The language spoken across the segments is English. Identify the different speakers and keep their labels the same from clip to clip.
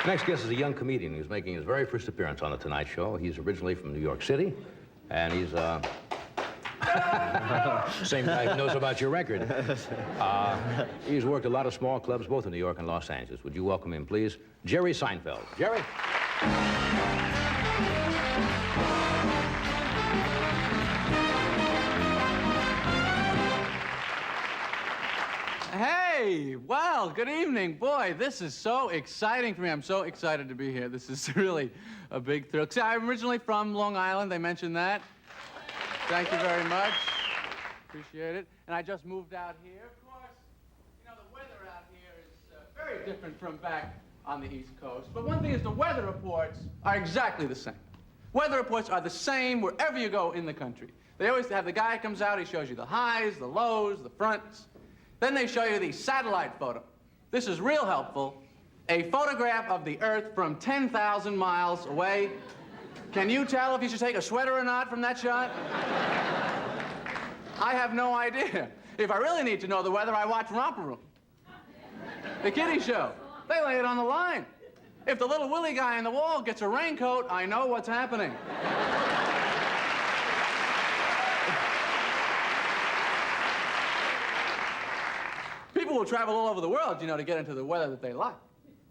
Speaker 1: Next guest is a young comedian who's making his very first appearance on The Tonight Show. He's originally from New York City, and he's, same guy who knows about your record. He's worked a lot of small clubs, both in New York and Los Angeles. Would you welcome him, please? Jerry Seinfeld. Jerry?
Speaker 2: Hey, well, good evening. Boy, this is so exciting for me. I'm so excited to be here. This is really a big thrill. See, I'm originally from Long Island. They mentioned that. Thank you very much. Appreciate it. And I just moved out here. Of course, you know, the weather out here is very different from back on the East Coast. But one thing is the weather reports are exactly the same. Weather reports are the same wherever you go in the country. They always have the guy comes out, he shows you the highs, the lows, the fronts. Then they show you the satellite photo. This is real helpful. A photograph of the Earth from 10,000 miles away. Can you tell if you should take a sweater or not from that shot? I have no idea. If I really need to know the weather, I watch Romper Room. The kiddie show. They lay it on the line. If the little Willie guy on the wall gets a raincoat, I know what's happening. People will travel all over the world, you know, to get into the weather that they like.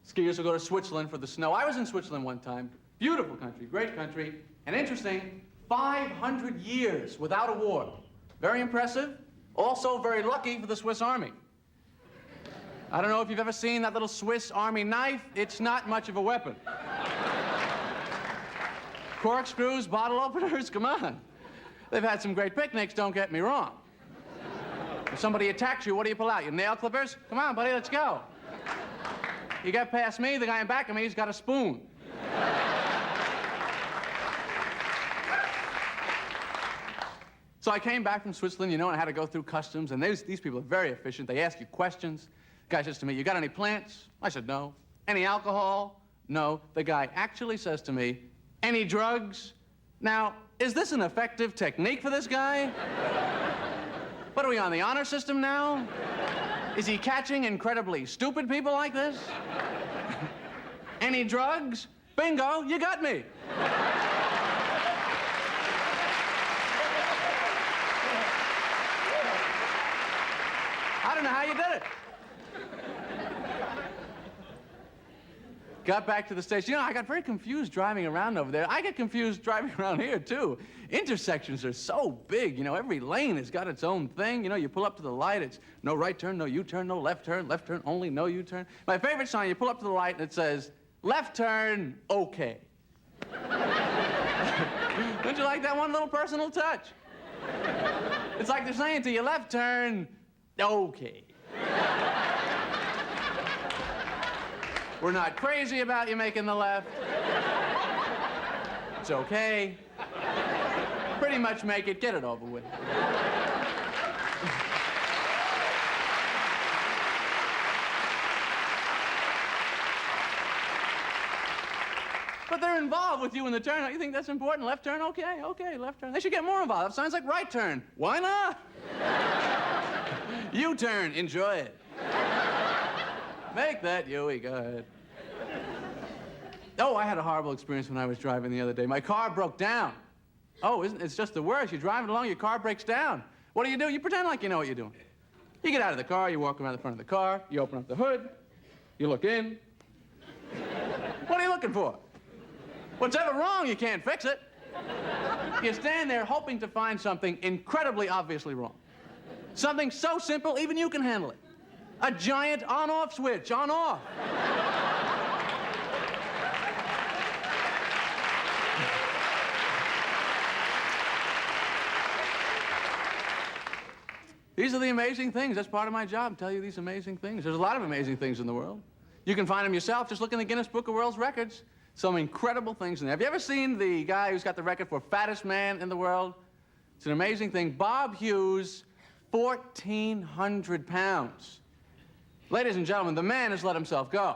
Speaker 2: Skiers will go to Switzerland for the snow. I was in Switzerland one time. Beautiful country, great country, and interesting, 500 years without a war. Very impressive, also very lucky for the Swiss Army. I don't know if you've ever seen that little Swiss Army knife. It's not much of a weapon. Corkscrews, bottle openers, come on. They've had some great picnics, don't get me wrong. If somebody attacks you, what do you pull out? Your nail clippers? Come on, buddy, let's go. You get past me, the guy in back of me, he's got a spoon. So I came back from Switzerland, you know, and I had to go through customs, and these people are very efficient. They ask you questions. The guy says to me, you got any plants? I said, no. Any alcohol? No. The guy actually says to me, any drugs? Now, is this an effective technique for this guy? What are we on, the honor system now? Is he catching incredibly stupid people like this? Any drugs? Bingo, you got me. I don't know how you did it. Got back to the station. You know, I got very confused driving around over there. I get confused driving around here, too. Intersections are so big. You know, every lane has got its own thing. You know, you pull up to the light, it's no right turn, no U-turn, no left turn only, no U-turn. My favorite sign, you pull up to the light and it says, left turn, okay. Don't you like that one little personal touch? It's like they're saying to you, left turn, okay. We're not crazy about you making the left. It's okay. Pretty much make it, get it over with. But they're involved with you in the turn. You think that's important? Left turn? Okay, okay, left turn. They should get more involved. Signs like right turn. Why not? U-turn, enjoy it. Make that U-y, go ahead. Oh, I had a horrible experience when I was driving the other day. My car broke down. Oh, it's just the worst. You're driving along, your car breaks down. What do? You pretend like you know what you're doing. You get out of the car, you walk around the front of the car, you open up the hood, you look in. What are you looking for? What's ever wrong, you can't fix it. You stand there hoping to find something incredibly obviously wrong. Something so simple, even you can handle it. A giant on-off switch, on-off. These are the amazing things. That's part of my job, tell you these amazing things. There's a lot of amazing things in the world. You can find them yourself. Just look in the Guinness Book of World Records. Some incredible things in there. Have you ever seen the guy who's got the record for fattest man in the world? It's an amazing thing. Bob Hughes, 1,400 pounds. Ladies and gentlemen, the man has let himself go.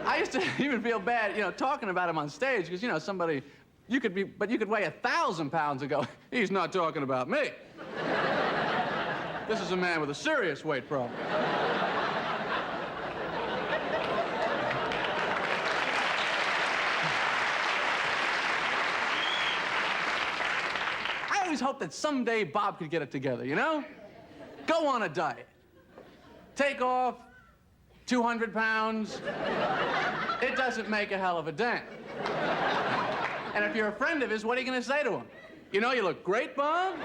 Speaker 2: I used to even feel bad, you know, talking about him on stage, because, you know, somebody, you could weigh 1,000 pounds and go, he's not talking about me. This is a man with a serious weight problem. always hoped that someday Bob could get it together, you know? Go on a diet. Take off 200 pounds. It doesn't make a hell of a dent. And if you're a friend of his, what are you going to say to him? You know, you look great, Bob.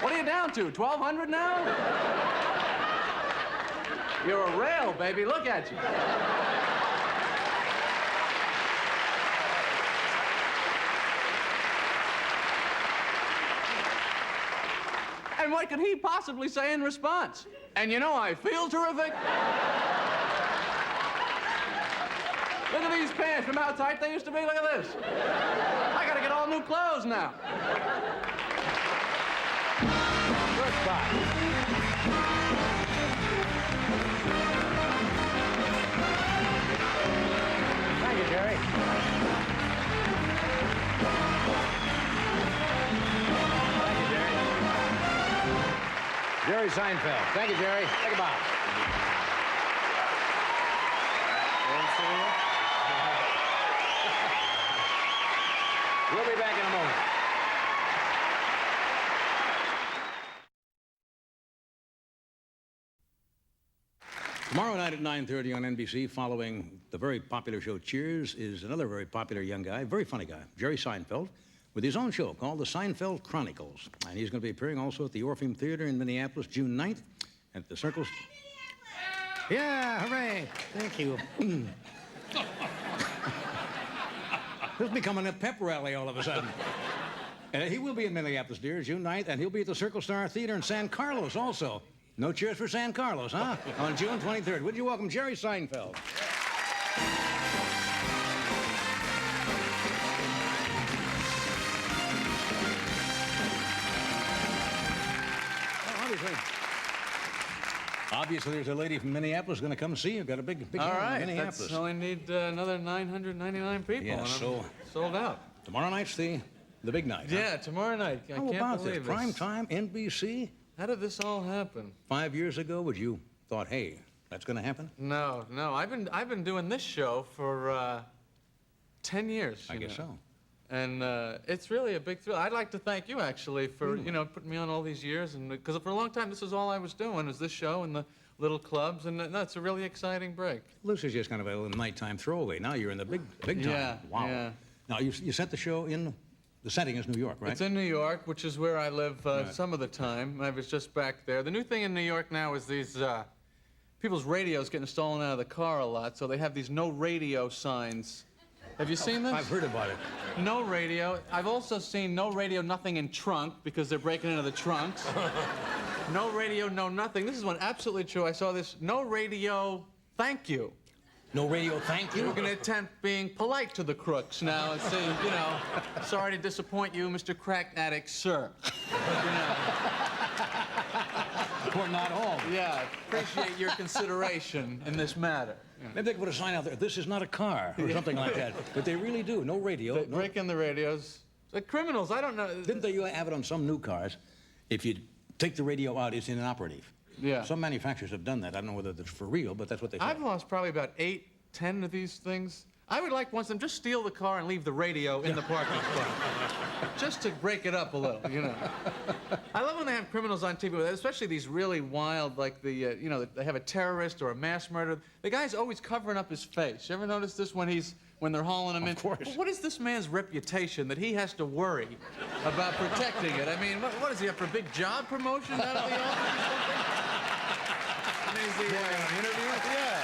Speaker 2: What are you down to, 1,200 now? You're a rail, baby. Look at you. And what could he possibly say in response? And you know, I feel terrific. Look at these pants. Remember how tight they used to be? Look at this. I gotta get all new clothes now.
Speaker 1: Good spot. Thank you, Jerry. Thank you, Jerry. Jerry Seinfeld. Thank you, Jerry. Take a bow. We'll be back in a moment. Tomorrow night at 9:30 on NBC, following the very popular show Cheers, is another very popular young guy, very funny guy, Jerry Seinfeld, with his own show called The Seinfeld Chronicles. And he's going to be appearing also at the Orpheum Theater in Minneapolis, June 9th, at the Circle... Yeah, hooray! Thank you. This is becoming a pep rally all of a sudden. He will be in Minneapolis, dear, June 9th, and he'll be at the Circle Star Theater in San Carlos also. No cheers for San Carlos, huh? On June 23rd. Would you welcome Jerry Seinfeld? Obviously, there's a lady from Minneapolis going to come see you. Got a big
Speaker 2: all
Speaker 1: show
Speaker 2: right,
Speaker 1: in Minneapolis.
Speaker 2: That's only need another 999 people.
Speaker 1: Yeah,
Speaker 2: and
Speaker 1: so
Speaker 2: I'm sold out.
Speaker 1: Tomorrow night's the big night.
Speaker 2: Yeah,
Speaker 1: huh?
Speaker 2: tomorrow night. I
Speaker 1: How
Speaker 2: can't
Speaker 1: about
Speaker 2: believe
Speaker 1: this? Prime time, NBC.
Speaker 2: How did this all happen?
Speaker 1: 5 years ago, would you thought, hey, that's going to happen?
Speaker 2: No. I've been doing this show for 10 years.
Speaker 1: I guess so.
Speaker 2: And it's really a big thrill. I'd like to thank you, actually, for, you know, putting me on all these years. And because for a long time, this is all I was doing, was this show and the little clubs. And no, it's a really exciting break.
Speaker 1: This is just kind of a little nighttime throwaway. Now you're in the big time.
Speaker 2: Yeah,
Speaker 1: Wow.
Speaker 2: yeah.
Speaker 1: Now, you set the show in, the setting is New York, right?
Speaker 2: It's in New York, which is where I live some of the time. I was just back there. The new thing in New York now is these people's radios getting stolen out of the car a lot, so they have these no radio signs. Have you seen this?
Speaker 1: I've heard about it.
Speaker 2: No radio. I've also seen no radio, nothing in trunk, because they're breaking into the trunks. No radio, no nothing. This is one absolutely true. I saw this. No radio, thank you.
Speaker 1: No radio, thank you?
Speaker 2: We're going to attempt being polite to the crooks now and say, you know, sorry to disappoint you, Mr. Crack Addict, sir. You know.
Speaker 1: Or not all.
Speaker 2: Yeah, appreciate your consideration in this matter.
Speaker 1: Maybe they could put a sign out there, this is not a car, or something like that. But they really do. No radio.
Speaker 2: They break in the radios. The criminals, I don't know.
Speaker 1: Didn't they have it on some new cars? If you take the radio out, it's inoperative.
Speaker 2: Yeah.
Speaker 1: Some manufacturers have done that. I don't know whether that's for real, but that's what they say.
Speaker 2: I've lost probably about 8, 10 of these things. I would like once them just steal the car and leave the radio in the parking spot. Just to break it up a little, you know. I love when they have criminals on TV, especially these really wild, like the, you know, they have a terrorist or a mass murderer. The guy's always covering up his face. You ever notice this when they're hauling him in?
Speaker 1: Of course.
Speaker 2: Well, what is this man's reputation that he has to worry about protecting it? I mean, what is he up for a big job promotion out of the office or something? I mean, is he interview? Yeah.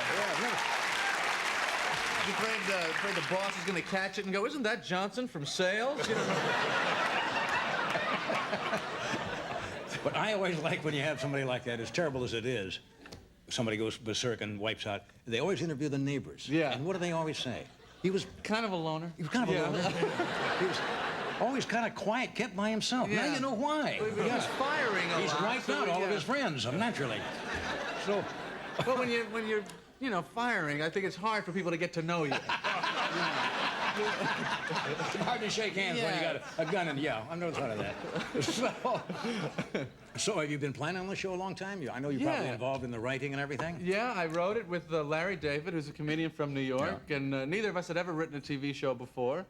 Speaker 2: He's afraid the boss is going to catch it and go, isn't that Johnson from sales? You know?
Speaker 1: But I always like when you have somebody like that, as terrible as it is, somebody goes berserk and wipes out, they always interview the neighbors.
Speaker 2: Yeah.
Speaker 1: And what do they always say? He was
Speaker 2: kind of a loner.
Speaker 1: He was kind of a loner. He was always kind of quiet, kept by himself.
Speaker 2: Yeah.
Speaker 1: Now you know why.
Speaker 2: He was firing a lot.
Speaker 1: He's wiped out all of his friends, naturally. So...
Speaker 2: But when you're, you know, firing, I think it's hard for people to get to know you.
Speaker 1: It's hard to shake hands when you got a gun and I know part of that. So have you been planning on the show a long time? I know you're probably involved in the writing and everything.
Speaker 2: Yeah, I wrote it with Larry David, who's a comedian from New York, and neither of us had ever written a TV show before.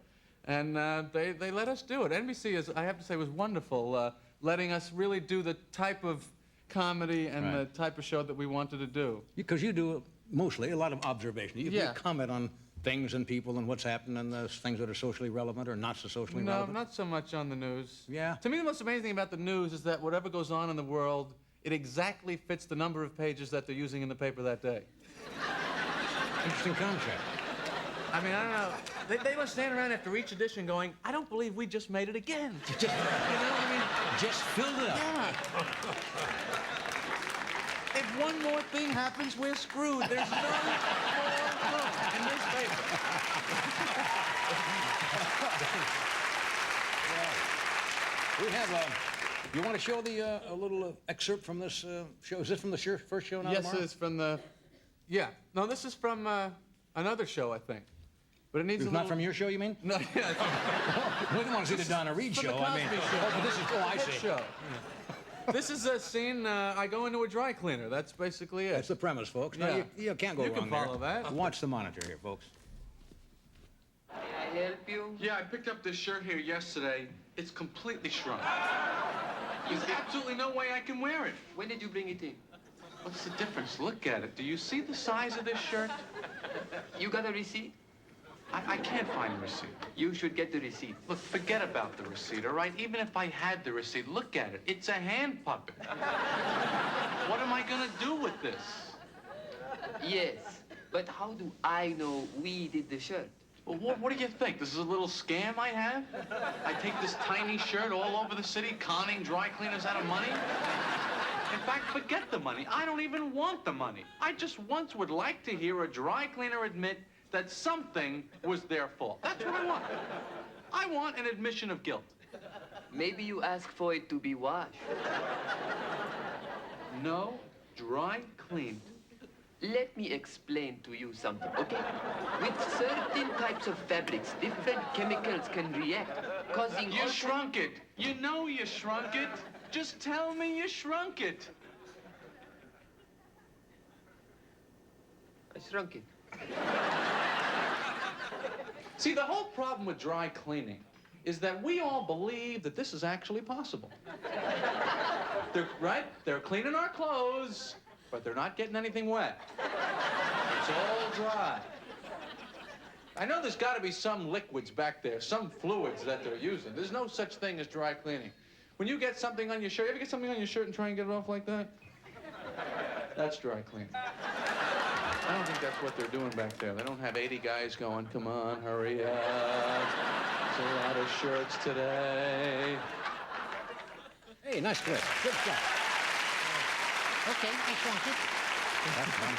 Speaker 2: And they let us do it. NBC, is, I have to say, was wonderful, letting us really do the type of comedy and the type of show that we wanted to do.
Speaker 1: Because you do mostly a lot of observation. You comment on things and people and what's happened and the things that are socially relevant or not so socially relevant.
Speaker 2: No, not so much on the news.
Speaker 1: Yeah?
Speaker 2: To me, the most amazing thing about the news is that whatever goes on in the world, it exactly fits the number of pages that they're using in the paper that day.
Speaker 1: Interesting concept.
Speaker 2: I mean, I don't know. They must stand around after each edition going, I don't believe we just made it again. You know what I mean?
Speaker 1: Just filled it up.
Speaker 2: Yeah. If one more thing happens, we're screwed. There's no more room in this paper.
Speaker 1: We have, you want to show a little excerpt from this show? Is this from the first show now?
Speaker 2: Yes,
Speaker 1: tomorrow?
Speaker 2: it's from the, yeah. No, this is from another show, I think. But it needs
Speaker 1: It's not from your show, you mean?
Speaker 2: No, yeah.
Speaker 1: We don't want to see the Donna Reed show.
Speaker 2: The Cosby show.
Speaker 1: Oh, but this is, I see.
Speaker 2: Show. Yeah. This is a scene, I go into a dry cleaner. That's basically it.
Speaker 1: That's the premise, folks.
Speaker 2: Yeah.
Speaker 1: Now, you can't go
Speaker 2: You
Speaker 1: wrong
Speaker 2: can follow
Speaker 1: there.
Speaker 2: that.
Speaker 1: Watch the monitor here, folks.
Speaker 3: May I help you?
Speaker 2: Yeah, I picked up this shirt here yesterday. It's completely shrunk. There's absolutely no way I can wear it.
Speaker 3: When did you bring it in?
Speaker 2: What's the difference? Look at it. Do you see the size of this shirt?
Speaker 3: You got a receipt?
Speaker 2: I can't find the receipt.
Speaker 3: You should get the receipt.
Speaker 2: Look, forget about the receipt, all right? Even if I had the receipt, look at it. It's a hand puppet. What am I gonna do with this?
Speaker 3: Yes, but how do I know we did the shirt?
Speaker 2: Well, what do you think? This is a little scam I have? I take this tiny shirt all over the city, conning dry cleaners out of money? In fact, forget the money. I don't even want the money. I just once would like to hear a dry cleaner admit that something was their fault. That's what I want. I want an admission of guilt.
Speaker 3: Maybe you ask for it to be washed.
Speaker 2: No, dry cleaned.
Speaker 3: Let me explain to you something, okay? With certain types of fabrics, different chemicals can react, causing...
Speaker 2: You shrunk it. You know you shrunk it. Just tell me you shrunk it.
Speaker 3: I shrunk it.
Speaker 2: See, the whole problem with dry cleaning is that we all believe that this is actually possible. They're cleaning our clothes, but they're not getting anything wet. It's all dry. I know there's got to be some liquids back there, some fluids that they're using. There's no such thing as dry cleaning. When you get something on your shirt, you ever get something on your shirt and try and get it off like that? That's dry cleaning. I don't think that's what they're doing back there. They don't have 80 guys going, come on, hurry up. There's a lot of shirts today.
Speaker 1: Hey, nice clip. Good stuff. Okay, I shrunk it. That's fun.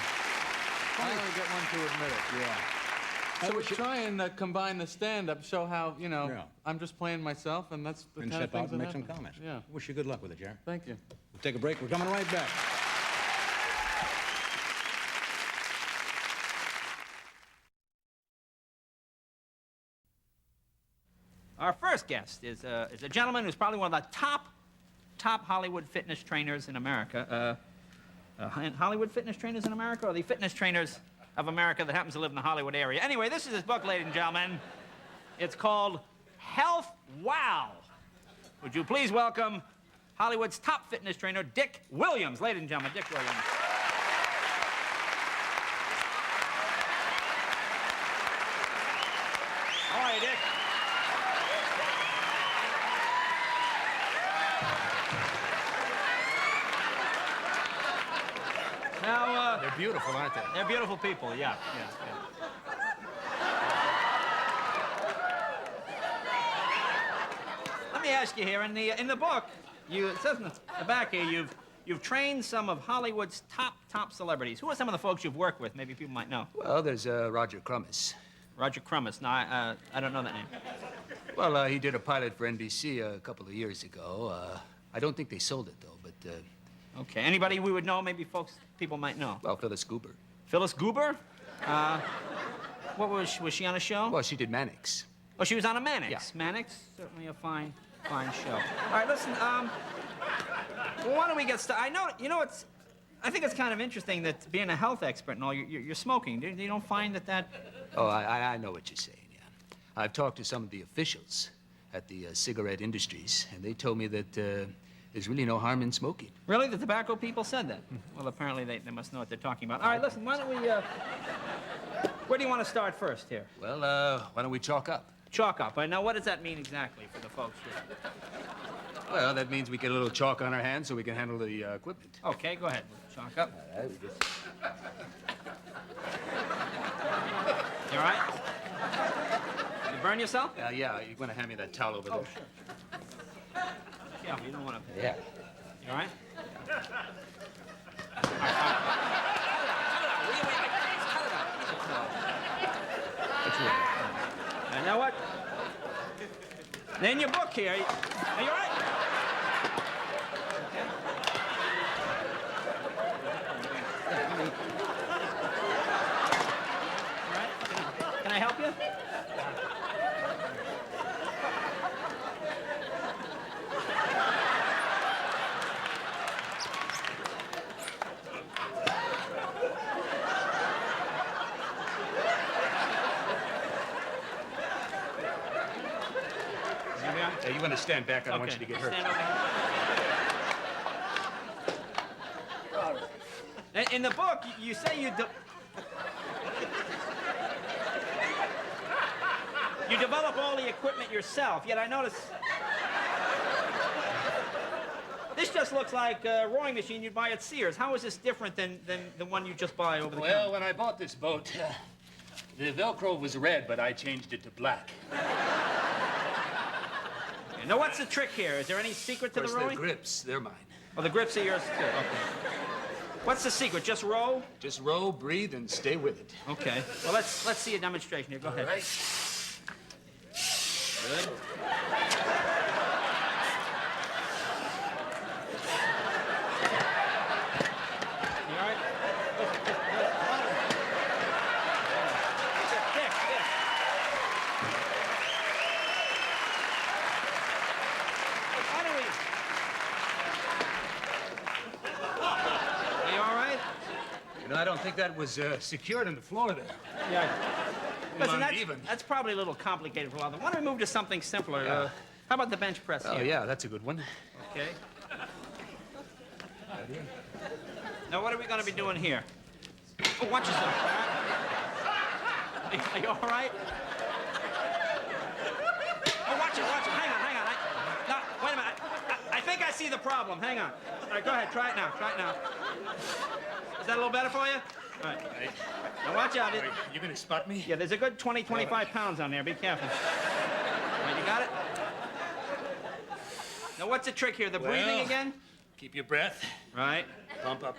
Speaker 2: Finally get one to admit it.
Speaker 1: Yeah.
Speaker 2: So we try and combine the stand-up, show how, you know, I'm just playing myself, and that's the
Speaker 1: And
Speaker 2: kind of
Speaker 1: step
Speaker 2: things
Speaker 1: out and
Speaker 2: that
Speaker 1: make some
Speaker 2: happen.
Speaker 1: comments.
Speaker 2: Yeah.
Speaker 1: Wish you good luck with it, Jerry.
Speaker 2: Thank you.
Speaker 1: We'll take a break. We're coming right back.
Speaker 4: Our first guest is a gentleman who's probably one of the top Hollywood fitness trainers in America. Hollywood fitness trainers in America, or the fitness trainers of America that happens to live in the Hollywood area? Anyway, this is his book, ladies and gentlemen. It's called Health Wow. Would you please welcome Hollywood's top fitness trainer, Dick Williams. Ladies and gentlemen, Dick Williams. How are you, Dick? Now,
Speaker 5: They're beautiful, aren't they?
Speaker 4: they're beautiful people, yeah. Let me ask you here, in the book, it says in the back here, you've trained some of Hollywood's top celebrities. Who are some of the folks you've worked with? Maybe people might know.
Speaker 5: Well, there's Roger Crummis.
Speaker 4: Roger Crummis. No, I don't know that name.
Speaker 5: Well, he did a pilot for NBC a couple of years ago. I don't think they sold it, though, but...
Speaker 4: Okay. Anybody we would know? Maybe people might know.
Speaker 5: Well, Phyllis Goober.
Speaker 4: Phyllis Goober? What was she on a show?
Speaker 5: Well, she did Mannix.
Speaker 4: Oh, she was on a Mannix.
Speaker 5: Yeah.
Speaker 4: Mannix, certainly a fine show. All right, listen, well, why don't we get started? I think it's kind of interesting that being a health expert and all, you're smoking. You don't find that...
Speaker 5: Oh, I know what you're saying, yeah. I've talked to some of the officials at the cigarette industries, and they told me that there's really no harm in smoking.
Speaker 4: Really? The tobacco people said that? Well, apparently they must know what they're talking about. All right, listen, why don't we, where do you want to start first here?
Speaker 5: Well, why don't we chalk up?
Speaker 4: Chalk up. Now, what does that mean exactly for the folks here?
Speaker 5: Well, that means we get a little chalk on our hands so we can handle the equipment.
Speaker 4: Okay, go ahead. Chalk up.
Speaker 5: All right, we just...
Speaker 4: You all right? You burn yourself?
Speaker 5: yeah, you're going to hand me that towel over there.
Speaker 4: Oh, sure. Yeah, you don't want to...
Speaker 5: Yeah.
Speaker 4: You all right? And now what? In your book here. Are you all right? Okay. All right? Can I help you?
Speaker 5: You want to stand back? I don't want you to get hurt.
Speaker 4: Stand over here. In the book, you say you develop all the equipment yourself, yet I notice this just looks like a rowing machine you'd buy at Sears. How is this different than the one you just buy over the counter?
Speaker 5: Well, when I bought this boat, the Velcro was red, but I changed it to black.
Speaker 4: Now, what's the trick here? Is there any secret to the
Speaker 5: First,
Speaker 4: rowing?
Speaker 5: the grips, they're mine.
Speaker 4: Oh, the grips are yours, too. Okay. What's the secret? Just row?
Speaker 5: Just row, breathe, and stay with it.
Speaker 4: Okay. Well, let's see a demonstration here. Go ahead.
Speaker 5: All right.
Speaker 4: Good. You all right? Dick. Why don't we... Are you all right?
Speaker 5: You know, I don't think that was secured in the floor there.
Speaker 4: Yeah. Listen,
Speaker 5: Uneven.
Speaker 4: that's probably a little complicated for a lot of them. Why don't we move to something simpler?
Speaker 5: Yeah.
Speaker 4: How about the bench press
Speaker 5: Oh,
Speaker 4: here?
Speaker 5: yeah, that's a good one.
Speaker 4: Okay. Now, what are we going to be doing here? Oh, watch yourself. Are you all right? Oh, watch it. Hang on. No, wait a minute. I think I see the problem. Hang on. All right, go ahead. Try it now. Is that a little better for you? All right. Now, watch out.
Speaker 5: You gonna spot me?
Speaker 4: Yeah, there's a good 25 pounds on there. Be careful. All right, you got it? Now, what's the trick here? The breathing again?
Speaker 5: Keep your breath.
Speaker 4: Right.
Speaker 5: Pump up.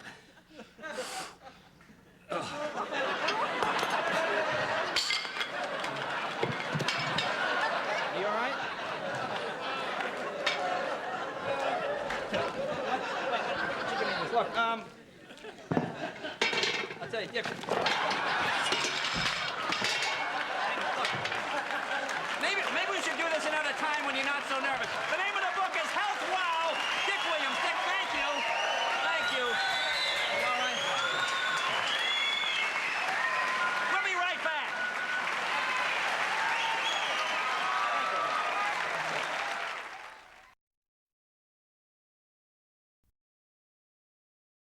Speaker 4: You all right? Look, I'll tell you, Dick. Look, maybe we should do this another time when you're not so nervous. But